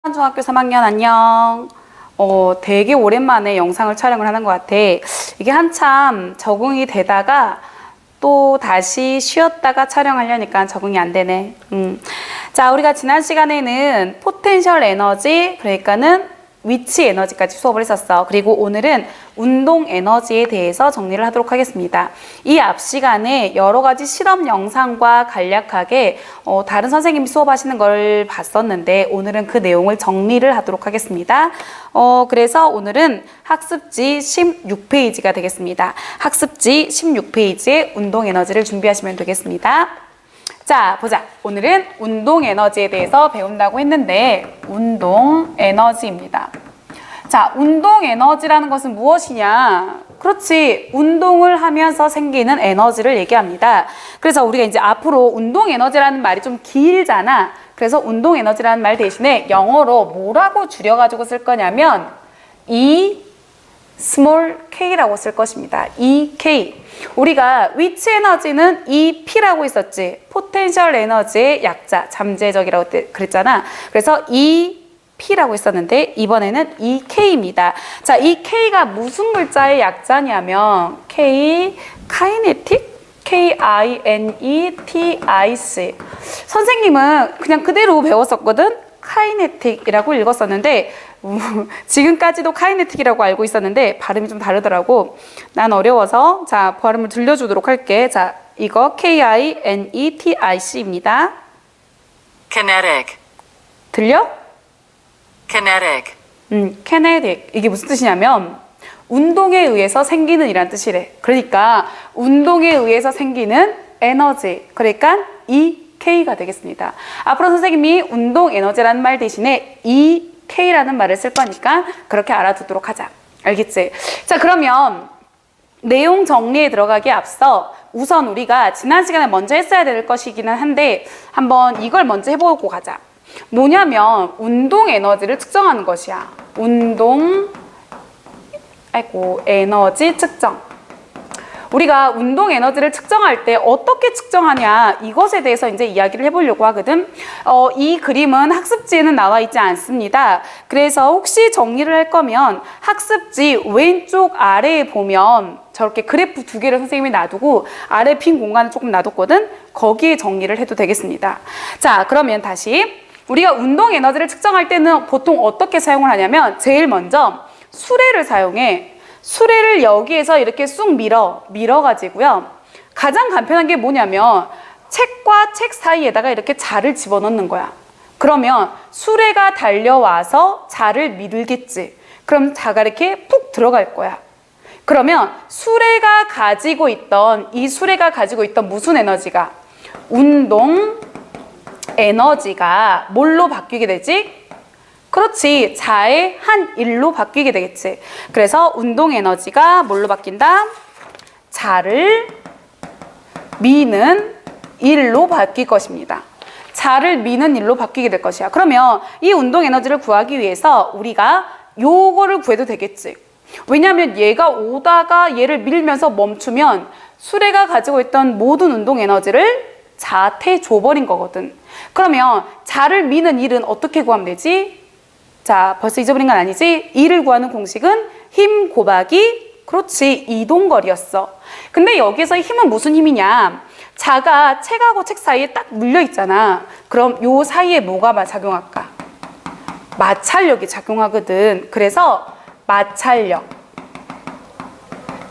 중학교 3학년 안녕. 되게 오랜만에 영상을 촬영을 하는 것 같아. 이게 한참 적응이 되다가 또 다시 쉬었다가 촬영하려니까 적응이 안 되네. 자, 우리가 지난 시간에는 포텐셜 에너지, 그러니까는 위치 에너지까지 수업을 했었어. 그리고 오늘은 운동 에너지에 대해서 정리를 하도록 하겠습니다. 이 앞 시간에 여러 가지 실험 영상과 간략하게 다른 선생님이 수업하시는 걸 봤었는데 오늘은 그 내용을 정리를 하도록 하겠습니다. 그래서 오늘은 학습지 16페이지가 되겠습니다. 학습지 16페이지에 운동 에너지를 준비하시면 되겠습니다. 자, 보자. 오늘은 운동 에너지에 대해서 배운다고 했는데 운동 에너지입니다. 자, 운동 에너지라는 것은 무엇이냐? 그렇지. 운동을 하면서 생기는 에너지를 얘기합니다. 그래서 우리가 이제 앞으로 운동 에너지라는 말이 좀 길잖아. 그래서 운동 에너지라는 말 대신에 영어로 뭐라고 줄여가지고 쓸 거냐면 small k라고 쓸 것입니다. EK. 우리가 위치 에너지는 EP라고 있었지. 포텐셜 에너지의 약자, 잠재적이라고 그랬잖아. 그래서 EP라고 있었는데 이번에는 EK입니다. 자, 이 K가 무슨 물자의 약자냐면 K, 카이네틱? K-I-N-E-T-I-C. 선생님은 그냥 그대로 배웠었거든? 카이네틱이라고 읽었었는데 지금까지도 카이네틱이라고 알고 있었는데 발음이 좀 다르더라고. 난 어려워서 자, 발음을 들려주도록 할게. 자, 이거 K-I-N-E-T-I-C입니다. Kinetic. 들려? Kinetic. kinetic. 이게 무슨 뜻이냐면 운동에 의해서 생기는 이란 뜻이래. 그러니까 운동에 의해서 생기는 에너지. 그러니까 EK가 되겠습니다. 앞으로 선생님이 운동 에너지라는 말 대신에 EK라는 말을 쓸 거니까 그렇게 알아두도록 하자. 알겠지? 자, 그러면 내용 정리에 들어가기에 앞서 우선 우리가 지난 시간에 먼저 했어야 될 것이기는 한데 한번 이걸 먼저 해보고 가자. 뭐냐면 운동 에너지를 측정하는 것이야. 에너지 측정. 우리가 운동 에너지를 측정할 때 어떻게 측정하냐 이것에 대해서 이제 이야기를 해보려고 하거든. 이 그림은 학습지에는 나와 있지 않습니다. 그래서 혹시 정리를 할 거면 학습지 왼쪽 아래에 보면 저렇게 그래프 두 개를 선생님이 놔두고 아래 빈 공간을 조금 놔뒀거든. 거기에 정리를 해도 되겠습니다. 자, 그러면 다시 우리가 운동 에너지를 측정할 때는 보통 어떻게 사용을 하냐면 제일 먼저 수레를 사용해. 수레를 여기에서 이렇게 쑥 밀어가지고요. 가장 간편한 게 뭐냐면 책과 책 사이에다가 이렇게 자를 집어넣는 거야. 그러면 수레가 달려와서 자를 밀겠지. 그럼 자가 이렇게 푹 들어갈 거야. 그러면 수레가 가지고 있던 무슨 에너지가? 운동 에너지가 뭘로 바뀌게 되지? 그렇지. 자의 한 일로 바뀌게 되겠지. 그래서 운동 에너지가 뭘로 바뀐다? 자를 미는 일로 바뀔 것입니다. 자를 미는 일로 바뀌게 될 것이야. 그러면 이 운동 에너지를 구하기 위해서 우리가 요거를 구해도 되겠지. 왜냐하면 얘가 오다가 얘를 밀면서 멈추면 수레가 가지고 있던 모든 운동 에너지를 자한테 줘버린 거거든. 그러면 자를 미는 일은 어떻게 구하면 되지? 자, 벌써 잊어버린 건 아니지? 이를 구하는 공식은 힘 곱하기, 그렇지, 이동거리였어. 근데 여기서 힘은 무슨 힘이냐? 자가 책하고 책 사이에 딱 물려 있잖아. 그럼 요 사이에 뭐가 작용할까? 마찰력이 작용하거든. 그래서 마찰력.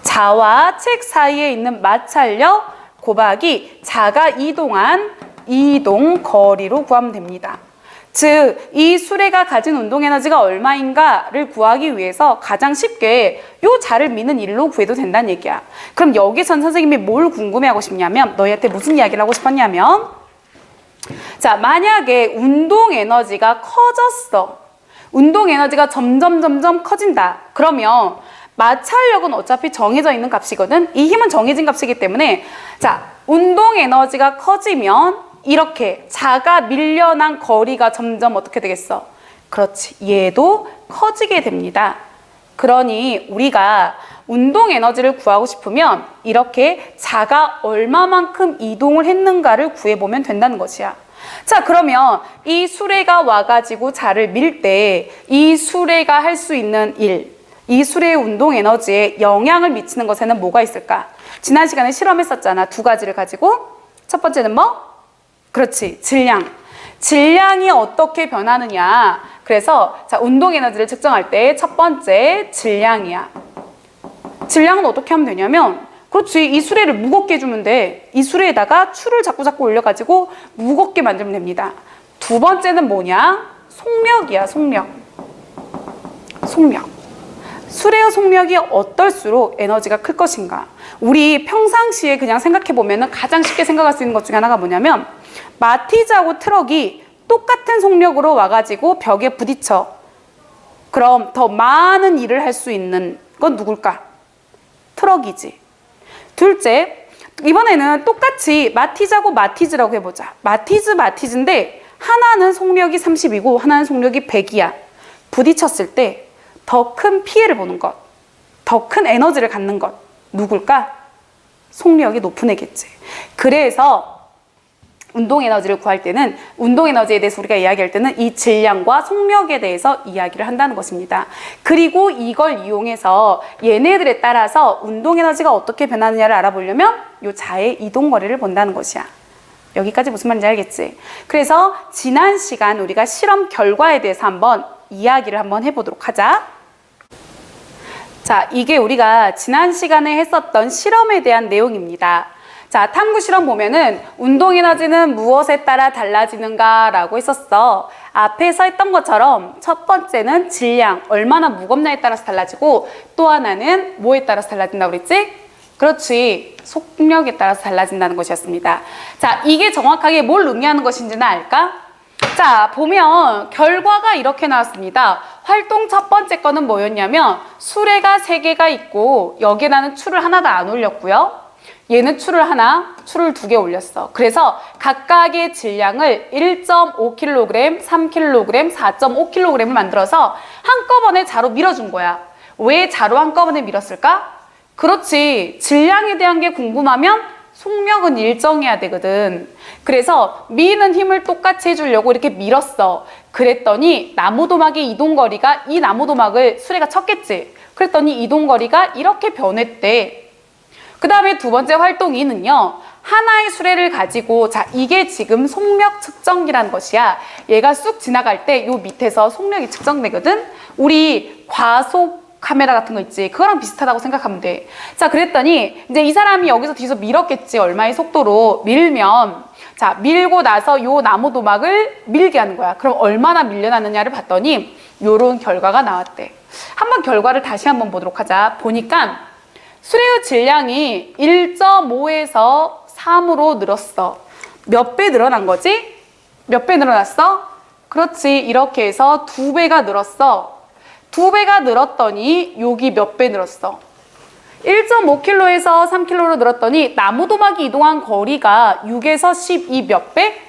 자와 책 사이에 있는 마찰력 곱하기 자가 이동한 이동거리로 구하면 됩니다. 즉, 이 수레가 가진 운동 에너지가 얼마인가를 구하기 위해서 가장 쉽게 요 자를 미는 일로 구해도 된다는 얘기야. 그럼 여기선 선생님이 뭘 궁금해하고 싶냐면 너희한테 무슨 이야기를 하고 싶었냐면 자, 만약에 운동 에너지가 커졌어. 운동 에너지가 점점 커진다. 그러면 마찰력은 어차피 정해져 있는 값이거든. 이 힘은 정해진 값이기 때문에 자, 운동 에너지가 커지면 이렇게 자가 밀려난 거리가 점점 어떻게 되겠어? 그렇지. 얘도 커지게 됩니다. 그러니 우리가 운동 에너지를 구하고 싶으면 이렇게 자가 얼마만큼 이동을 했는가를 구해보면 된다는 것이야. 자, 그러면 이 수레가 와가지고 자를 밀 때 이 수레가 할 수 있는 일, 이 수레의 운동 에너지에 영향을 미치는 것에는 뭐가 있을까? 지난 시간에 실험했었잖아. 두 가지를 가지고. 첫 번째는 뭐? 그렇지, 질량. 질량이 어떻게 변하느냐. 그래서 자, 운동 에너지를 측정할 때 첫 번째 질량이야. 질량은 어떻게 하면 되냐면, 그렇지, 이 수레를 무겁게 해주면 돼. 이 수레에다가 추를 자꾸 올려가지고 무겁게 만들면 됩니다. 두 번째는 뭐냐? 속력이야, 속력. 속력. 수레의 속력이 어떨수록 에너지가 클 것인가? 우리 평상시에 그냥 생각해보면 가장 쉽게 생각할 수 있는 것 중에 하나가 뭐냐면, 마티즈하고 트럭이 똑같은 속력으로 와가지고 벽에 부딪혀. 그럼 더 많은 일을 할 수 있는 건 누굴까? 트럭이지. 둘째, 이번에는 똑같이 마티즈하고 마티즈라고 해보자. 마티즈인데 하나는 속력이 30이고 하나는 속력이 100이야. 부딪혔을 때 더 큰 피해를 보는 것, 더 큰 에너지를 갖는 것, 누굴까? 속력이 높은 애겠지. 그래서 운동 에너지를 구할 때는, 운동 에너지에 대해서 우리가 이야기할 때는 이 질량과 속력에 대해서 이야기를 한다는 것입니다. 그리고 이걸 이용해서 얘네들에 따라서 운동 에너지가 어떻게 변하느냐를 알아보려면 이 자의 이동 거리를 본다는 것이야. 여기까지 무슨 말인지 알겠지? 그래서 지난 시간 우리가 실험 결과에 대해서 한번 이야기를 한번 해보도록 하자. 자, 이게 우리가 지난 시간에 했었던 실험에 대한 내용입니다. 자, 탐구 실험 보면은 운동 에너지는 무엇에 따라 달라지는가 라고 했었어. 앞에서 했던 것처럼 첫 번째는 질량, 얼마나 무겁냐에 따라서 달라지고, 또 하나는 뭐에 따라서 달라진다고 그랬지? 그렇지, 속력에 따라서 달라진다는 것이었습니다. 자, 이게 정확하게 뭘 의미하는 것인지는 알까? 자, 보면 결과가 이렇게 나왔습니다. 활동 첫 번째 거는 뭐였냐면, 수레가 3개가 있고 여기에 나는 추를 하나도 안 올렸고요. 얘는 추를 2개 올렸어. 그래서 각각의 질량을 1.5kg, 3kg, 4.5kg을 만들어서 한꺼번에 자로 밀어준 거야. 왜 자로 한꺼번에 밀었을까? 그렇지, 질량에 대한 게 궁금하면 속력은 일정해야 되거든. 그래서 미는 힘을 똑같이 해주려고 이렇게 밀었어. 그랬더니 나무도막의 이동거리가, 이 나무도막을 수레가 쳤겠지. 그랬더니 이동거리가 이렇게 변했대. 그 다음에 두 번째 활동 2는요. 하나의 수레를 가지고, 자, 이게 지금 속력 측정기라는 것이야. 얘가 쑥 지나갈 때 요 밑에서 속력이 측정되거든. 우리 과속 카메라 같은 거 있지, 그거랑 비슷하다고 생각하면 돼. 자, 그랬더니 이제 이 사람이 여기서 뒤에서 밀었겠지. 얼마의 속도로 밀면, 자, 밀고 나서 요 나무도막을 밀게 하는 거야. 그럼 얼마나 밀려나느냐를 봤더니 요런 결과가 나왔대. 한번 결과를 다시 한번 보도록 하자. 보니까 수레의 질량이 1.5에서 3으로 늘었어. 몇 배 늘어난 거지? 몇 배 늘어났어? 그렇지, 이렇게 해서 2배가 늘었어. 2배가 늘었더니 여기 몇 배 늘었어? 1.5km에서 3km로 늘었더니 나무도막이 이동한 거리가 6에서 12 몇 배?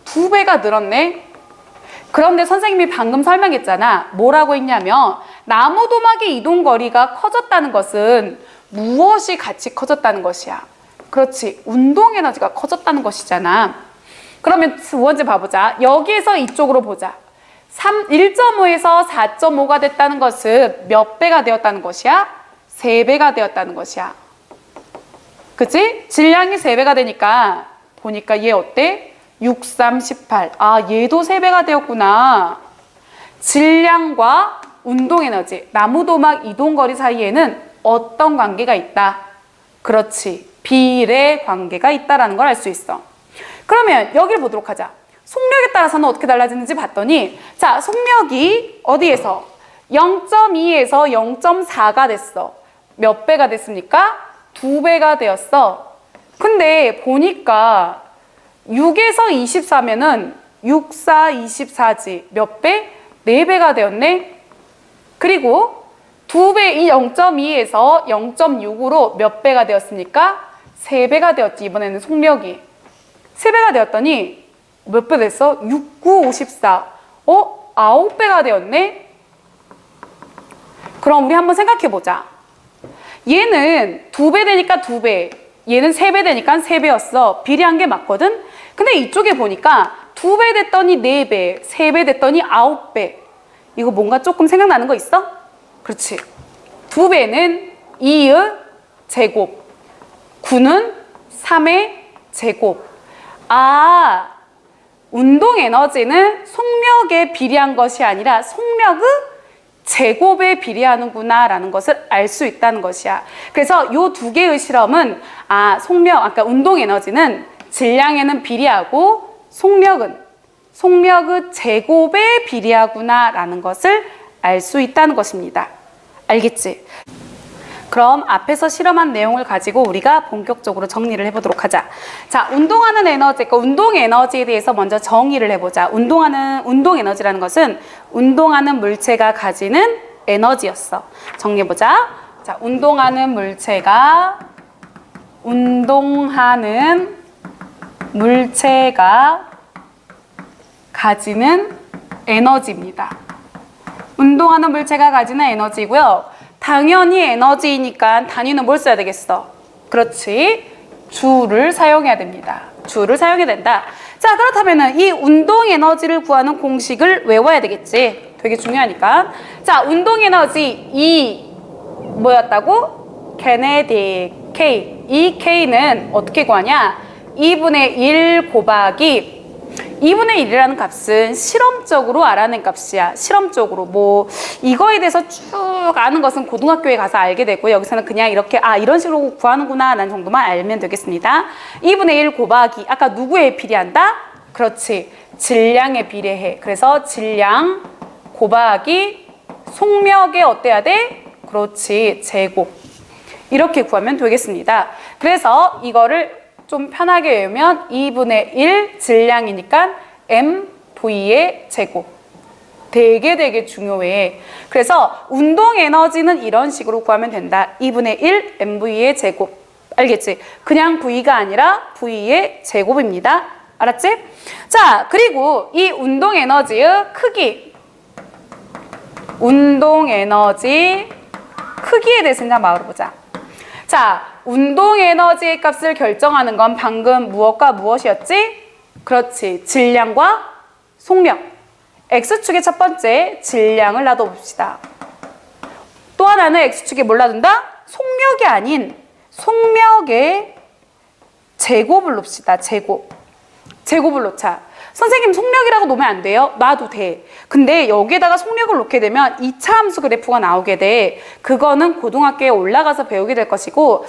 2배가 늘었네. 그런데 선생님이 방금 설명했잖아. 뭐라고 했냐면, 나무도막의 이동 거리가 커졌다는 것은 무엇이 같이 커졌다는 것이야? 그렇지, 운동 에너지가 커졌다는 것이잖아. 그러면 두 번째 봐보자. 여기에서 이쪽으로 보자. 1.5에서 4.5가 됐다는 것은 몇 배가 되었다는 것이야? 3배가 되었다는 것이야. 그치? 질량이 3배가 되니까 보니까 얘 어때? 6, 3, 18. 아, 얘도 3배가 되었구나. 질량과 운동 에너지, 나무도막 이동거리 사이에는 어떤 관계가 있다? 그렇지, 비례 관계가 있다라는 걸 알 수 있어. 그러면 여기를 보도록 하자. 속력에 따라서는 어떻게 달라지는지 봤더니, 자, 속력이 어디에서? 0.2에서 0.4가 됐어. 몇 배가 됐습니까? 2배가 되었어. 근데 보니까 6에서 24면은 6, 4, 24지. 몇 배? 4배가 되었네. 그리고 2배, 이 0.2에서 0.6으로 몇 배가 되었습니까? 3배가 되었지. 이번에는 속력이 3배가 되었더니 몇 배 됐어? 6, 9, 54. 9배가 되었네? 그럼 우리 한번 생각해보자. 얘는 2배 되니까 2배, 얘는 3배 되니까 3배였어. 비례한 게 맞거든? 근데 이쪽에 보니까 2배 됐더니 4배, 3배 됐더니 9배. 이거 뭔가 조금 생각나는 거 있어? 그렇지. 2배는 2의 제곱, 9는 3의 제곱. 아, 운동 에너지는 속력에 비례한 것이 아니라 속력의 제곱에 비례하는구나 라는 것을 알 수 있다는 것이야. 그래서 요 두 개의 실험은 속력, 아까 운동 에너지는 질량에는 비례하고 속력의 제곱에 비례하구나 라는 것을 알 수 있다는 것입니다. 알겠지? 그럼 앞에서 실험한 내용을 가지고 우리가 본격적으로 정리를 해보도록 하자. 자, 운동하는 에너지, 그러니까 운동 에너지에 대해서 먼저 정의를 해보자. 운동 에너지라는 것은 운동하는 물체가 가지는 에너지였어. 정리해보자. 자, 운동하는 물체가 가지는 에너지입니다. 운동하는 물체가 가지는 에너지고요. 당연히 에너지이니까 단위는 뭘 써야 되겠어? 그렇지. 주를 사용해야 됩니다. 주를 사용해야 된다. 자, 그렇다면은 이 운동 에너지를 구하는 공식을 외워야 되겠지. 되게 중요하니까. 자, 운동 에너지 E 뭐였다고? kinetic K. 이 K는 어떻게 구하냐? 2분의 1 곱하기 2분의 1이라는 값은 실험적으로 알아낸 값이야. 실험적으로. 뭐 이거에 대해서 쭉 아는 것은 고등학교에 가서 알게 되고 여기서는 그냥 이렇게 이런 식으로 구하는구나 라는 정도만 알면 되겠습니다. 2분의 1 곱하기 아까 누구에 비례한다? 그렇지. 질량에 비례해. 그래서 질량 곱하기 속력에 어때야 돼? 그렇지. 제곱. 이렇게 구하면 되겠습니다. 그래서 이거를 좀 편하게 외우면 2분의 1 질량이니까 mv의 제곱. 되게 중요해. 그래서 운동 에너지는 이런 식으로 구하면 된다. 2분의 1 mv의 제곱. 알겠지? 그냥 v가 아니라 v의 제곱입니다. 알았지? 자, 그리고 이 운동 에너지의 크기. 운동 에너지 크기에 대해서 한번 알아보자. 자, 운동 에너지의 값을 결정하는 건 방금 무엇과 무엇이었지? 그렇지. 질량과 속력. X축의 첫 번째 질량을 놔둬봅시다. 또 하나는 X축에 뭘 놔둔다? 속력이 아닌 속력의 제곱을 놓읍시다. 제곱을 놓자. 선생님 속력이라고 놓으면 안 돼요? 놔도 돼. 근데 여기에다가 속력을 놓게 되면 2차 함수 그래프가 나오게 돼. 그거는 고등학교에 올라가서 배우게 될 것이고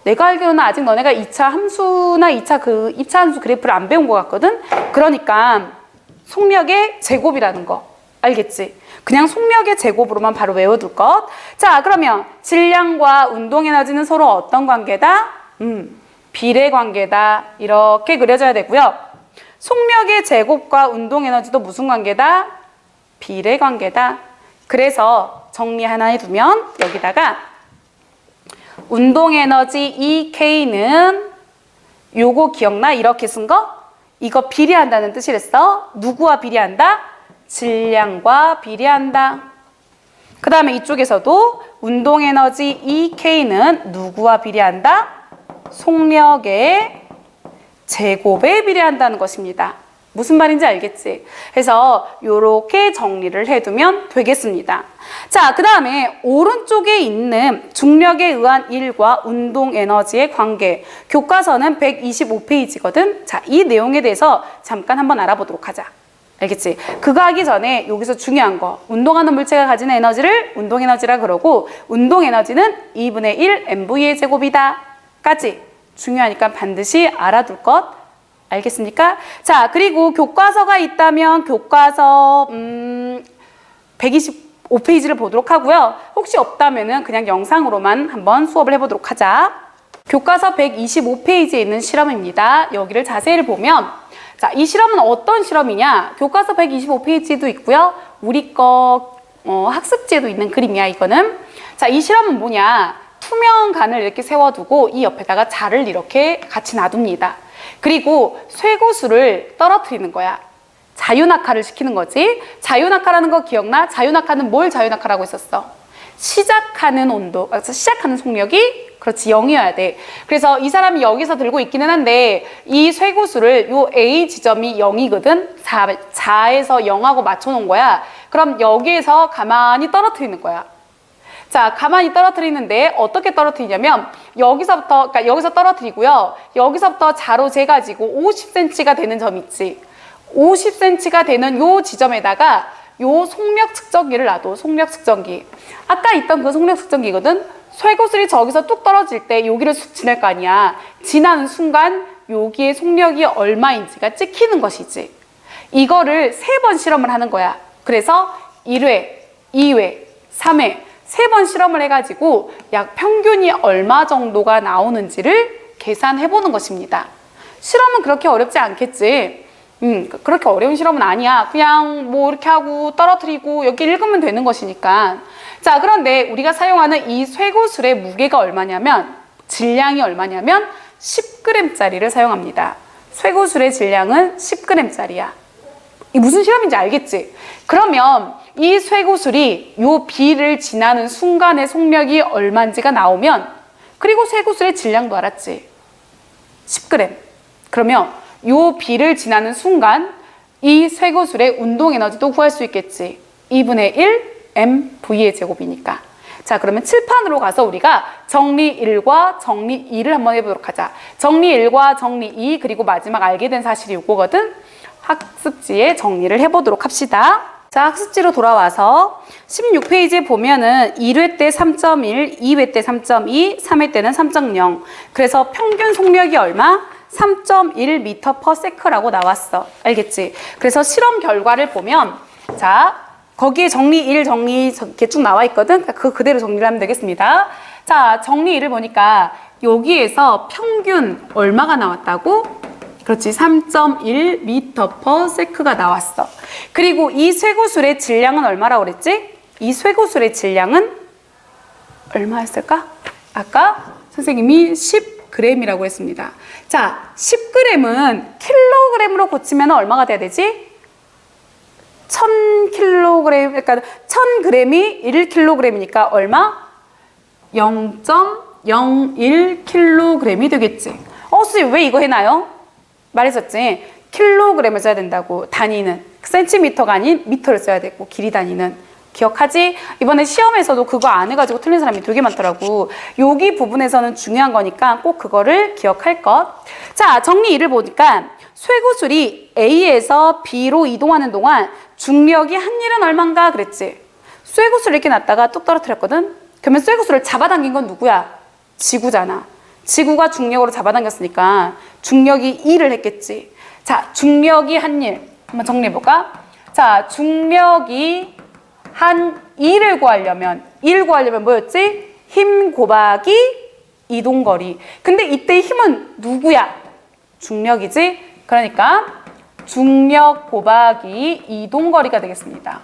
내가 알기로는 아직 너네가 2차 함수나 2차 함수 그래프를 안 배운 것 같거든? 그러니까 속력의 제곱이라는 거. 알겠지? 그냥 속력의 제곱으로만 바로 외워둘 것. 자, 그러면 질량과 운동 에너지는 서로 어떤 관계다? 비례 관계다. 이렇게 그려져야 되고요. 속력의 제곱과 운동 에너지도 무슨 관계다? 비례 관계다. 그래서 정리 하나 해두면 여기다가 운동 에너지 EK는 요거 기억나? 이렇게 쓴 거? 이거 비례한다는 뜻이랬어. 누구와 비례한다? 질량과 비례한다. 그 다음에 이쪽에서도 운동 에너지 EK는 누구와 비례한다? 속력의 제곱에 비례한다는 것입니다. 무슨 말인지 알겠지? 그래서 이렇게 정리를 해두면 되겠습니다. 자, 그 다음에 오른쪽에 있는 중력에 의한 일과 운동 에너지의 관계. 교과서는 125페이지거든. 자, 이 내용에 대해서 잠깐 한번 알아보도록 하자. 알겠지? 그거 하기 전에 여기서 중요한 거. 운동하는 물체가 가지는 에너지를 운동 에너지라 그러고 운동 에너지는 2분의 1 mv의 제곱이다. 까지. 중요하니까 반드시 알아둘 것. 알겠습니까? 자, 그리고 교과서가 있다면 교과서 125페이지를 보도록 하고요. 혹시 없다면은 그냥 영상으로만 한번 수업을 해보도록 하자. 교과서 125페이지에 있는 실험입니다. 여기를 자세히 보면 자, 이 실험은 어떤 실험이냐? 교과서 125페이지도 있고요. 우리 거 학습지에도 있는 그림이야, 이거는. 자, 이 실험은 뭐냐? 투명 관을 이렇게 세워두고 이 옆에다가 자를 이렇게 같이 놔둡니다. 그리고 쇠고수를 떨어뜨리는 거야. 자유낙하를 시키는 거지. 자유낙하라는 거 기억나? 자유낙하는 뭘 자유낙하라고 했었어? 시작하는 온도, 시작하는 속력이 그렇지 0이어야 돼. 그래서 이 사람이 여기서 들고 있기는 한데 이 쇠구슬을 요 A 지점이 0이거든. 4에서 0하고 맞춰놓은 거야. 그럼 여기에서 가만히 떨어뜨리는 거야. 자, 가만히 떨어뜨리는데 어떻게 떨어뜨리냐면 여기서부터, 그러니까 여기서 떨어뜨리고요. 여기서부터 자로 재가지고 50cm가 되는 점 있지. 50cm가 되는 요 지점에다가 요 속력 측정기를 놔둬. 속력 측정기. 아까 있던 그 속력 측정기거든. 쇠구슬이 저기서 뚝 떨어질 때 여기를 쑥 지날 거 아니야. 지나는 순간 여기에 속력이 얼마인지가 찍히는 것이지. 이거를 3번 실험을 하는 거야. 그래서 1회, 2회, 3회 3번 실험을 해가지고 약 평균이 얼마 정도가 나오는지를 계산해 보는 것입니다. 실험은 그렇게 어렵지 않겠지. 그렇게 어려운 실험은 아니야. 그냥 뭐 이렇게 하고 떨어뜨리고 여기 읽으면 되는 것이니까. 자, 그런데 우리가 사용하는 이 쇠구슬의 무게가 얼마냐면, 질량이 얼마냐면 10g짜리를 사용합니다. 쇠구슬의 질량은 10g짜리야. 이 무슨 실험인지 알겠지? 그러면 이 쇠구슬이 요 B를 지나는 순간의 속력이 얼마인지가 나오면, 그리고 쇠구슬의 질량도 알았지? 10g. 그러면 요 B를 지나는 순간 이 쇠구슬의 운동 에너지도 구할 수 있겠지. 2분의 1 mv의 제곱이니까. 자, 그러면 칠판으로 가서 우리가 정리 1과 정리 2를 한번 해보도록 하자. 정리 1과 정리 2 그리고 마지막 알게 된 사실이 요거거든. 학습지에 정리를 해보도록 합시다. 자, 학습지로 돌아와서 16페이지에 보면은 1회 때 3.1, 2회 때 3.2, 3회 때는 3.0. 그래서 평균 속력이 얼마? 3.1m/s라고 나왔어. 알겠지? 그래서 실험 결과를 보면, 자, 거기에 정리 1, 정리 이렇게 쭉 나와 있거든. 그거 그대로 정리를 하면 되겠습니다. 자, 정리 1을 보니까 여기에서 평균 얼마가 나왔다고? 그렇지, 3.1m/s가 나왔어. 그리고 이 쇠구슬의 질량은 얼마라고 그랬지? 이 쇠구슬의 질량은 얼마였을까? 아까 선생님이 10g이라고 했습니다. 자, 10g은 킬로그램으로 고치면 얼마가 돼야 되지? 1000kg, 그러니까 1000g이 1kg이니까 얼마? 0.01kg이 되겠지. 선생님 왜 이거 해놔요? 말했었지. 킬로그램을 써야 된다고. 단위는 센티미터가 아닌 미터를 써야 되고, 길이 단위는. 기억하지? 이번에 시험에서도 그거 안 해가지고 틀린 사람이 되게 많더라고. 여기 부분에서는 중요한 거니까 꼭 그거를 기억할 것. 자, 정리 2를 보니까 쇠구슬이 A에서 B로 이동하는 동안 중력이 한 일은 얼만가 그랬지. 쇠구슬을 이렇게 놨다가 뚝 떨어뜨렸거든. 그러면 쇠구슬을 잡아당긴 건 누구야? 지구잖아. 지구가 중력으로 잡아당겼으니까 중력이 2를 했겠지. 자, 중력이 한 일. 한번 정리해볼까? 자, 중력이 한 2를 구하려면, 2를 구하려면 뭐였지? 힘 곱하기 이동거리. 근데 이때 힘은 누구야? 중력이지? 그러니까 중력 곱하기 이동거리가 되겠습니다.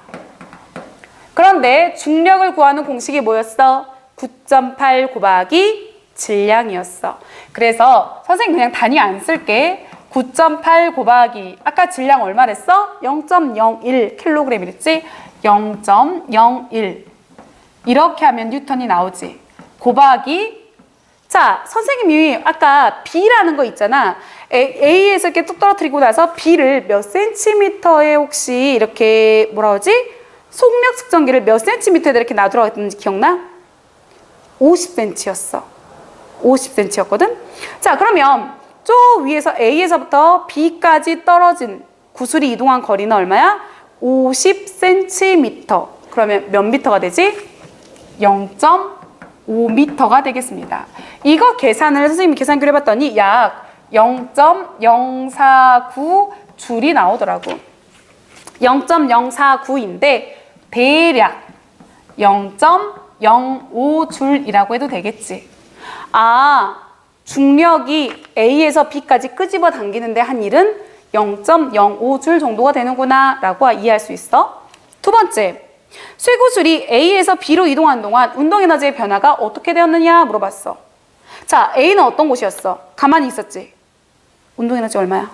그런데 중력을 구하는 공식이 뭐였어? 9.8 곱하기 질량이었어. 그래서 선생님 그냥 단위 안 쓸게. 9.8 곱하기 아까 질량 얼마랬어? 0.01kg이랬지? 0.01 이렇게 하면 뉴턴이 나오지. 곱하기, 자, 선생님이 아까 B라는 거 있잖아. A에서 이렇게 뚝 떨어뜨리고 나서 B를 몇 센티미터에 혹시 이렇게 뭐라 그러지? 속력 측정기를 몇 센티미터에 이렇게 놔두라고 했는지 기억나? 50cm였어. 50cm였거든? 자, 그러면 저 위에서 A에서부터 B까지 떨어진 구슬이 이동한 거리는 얼마야? 50cm. 그러면 몇 미터가 되지? 0.5m가 되겠습니다. 이거 계산을 선생님이 계산기로 해봤더니 약 0.049 줄이 나오더라고. 0.049인데 대략 0.05줄이라고 해도 되겠지. 아, 중력이 A에서 B까지 끄집어 당기는데 한 일은 0.05줄 정도가 되는구나 라고 이해할 수 있어. 두 번째, 쇠구슬이 A에서 B로 이동하는 동안 운동에너지의 변화가 어떻게 되었느냐 물어봤어. 자, A는 어떤 곳이었어? 가만히 있었지. 운동에너지 얼마야?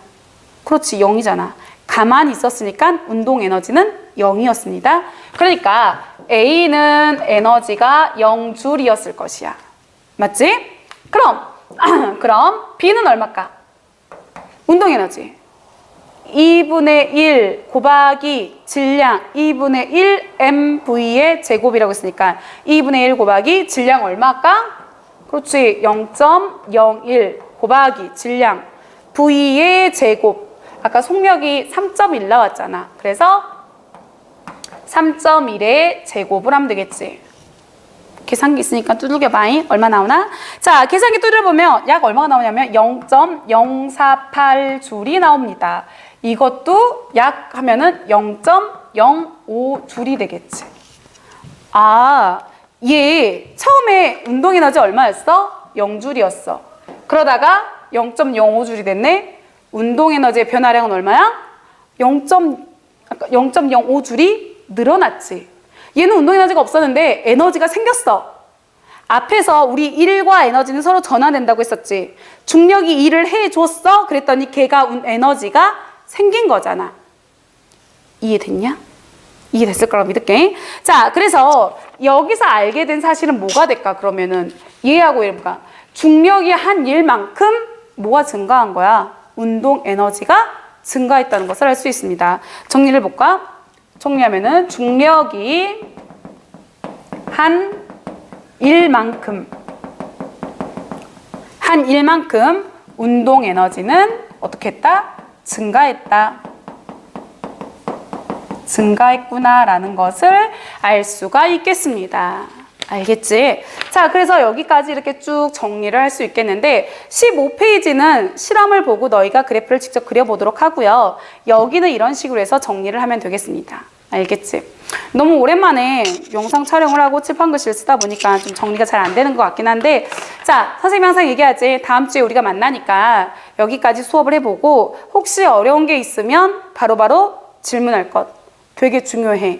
그렇지, 0이잖아. 가만히 있었으니까 운동에너지는 0이었습니다. 그러니까 A는 에너지가 0줄이었을 것이야. 맞지? 그럼 B는 얼마일까? 운동 에너지 2분의 1 곱하기 질량 2분의 1 mv의 제곱이라고 했으니까 2분의 1 곱하기 질량 얼마일까? 그렇지. 0.01 곱하기 질량 v의 제곱. 아까 속력이 3.1 나왔잖아. 그래서 3.1의 제곱을 하면 되겠지. 계산기 있으니까 두들겨봐잉. 얼마 나오나? 자, 계산기 두드려보면 약 얼마가 나오냐면 0.048줄이 나옵니다. 이것도 약 하면은 0.05줄이 되겠지. 아, 얘 처음에 운동 에너지 얼마였어? 0줄이었어. 그러다가 0.05줄이 됐네. 운동 에너지의 변화량은 얼마야? 0.05줄이 늘어났지. 얘는 운동 에너지가 없었는데 에너지가 생겼어. 앞에서 우리 1과 에너지는 서로 전환된다고 했었지. 중력이 2를 해줬어. 그랬더니 걔가 에너지가 생긴 거잖아. 이해됐냐? 이해됐을 거라고 믿을게. 자, 그래서 여기서 알게 된 사실은 뭐가 될까? 그러면은 얘하고 얘가 중력이 한 일만큼 뭐가 증가한 거야? 운동 에너지가 증가했다는 것을 알 수 있습니다. 정리를 해볼까? 정리하면은 중력이 한 일만큼 운동 에너지는 어떻게 했다? 증가했구나라는 것을 알 수가 있겠습니다. 알겠지? 자, 그래서 여기까지 이렇게 쭉 정리를 할 수 있겠는데 15페이지는 실험을 보고 너희가 그래프를 직접 그려보도록 하고요. 여기는 이런 식으로 해서 정리를 하면 되겠습니다. 알겠지? 너무 오랜만에 영상 촬영을 하고 칠판 글씨를 쓰다 보니까 좀 정리가 잘 안 되는 것 같긴 한데, 자, 선생님이 항상 얘기하지. 다음 주에 우리가 만나니까 여기까지 수업을 해보고 혹시 어려운 게 있으면 바로바로 질문할 것 되게 중요해.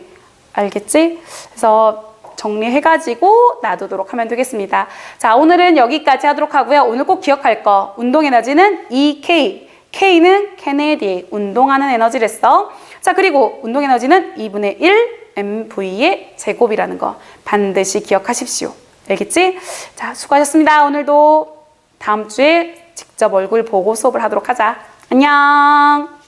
알겠지? 그래서 정리해가지고 놔두도록 하면 되겠습니다. 자, 오늘은 여기까지 하도록 하고요. 오늘 꼭 기억할 거. 운동 에너지는 EK. K는 캐네딕. 운동하는 에너지랬어. 자, 그리고 운동 에너지는 2분의 1 mv의 제곱이라는 거 반드시 기억하십시오. 알겠지? 자, 수고하셨습니다. 오늘도 다음 주에 직접 얼굴 보고 수업을 하도록 하자. 안녕.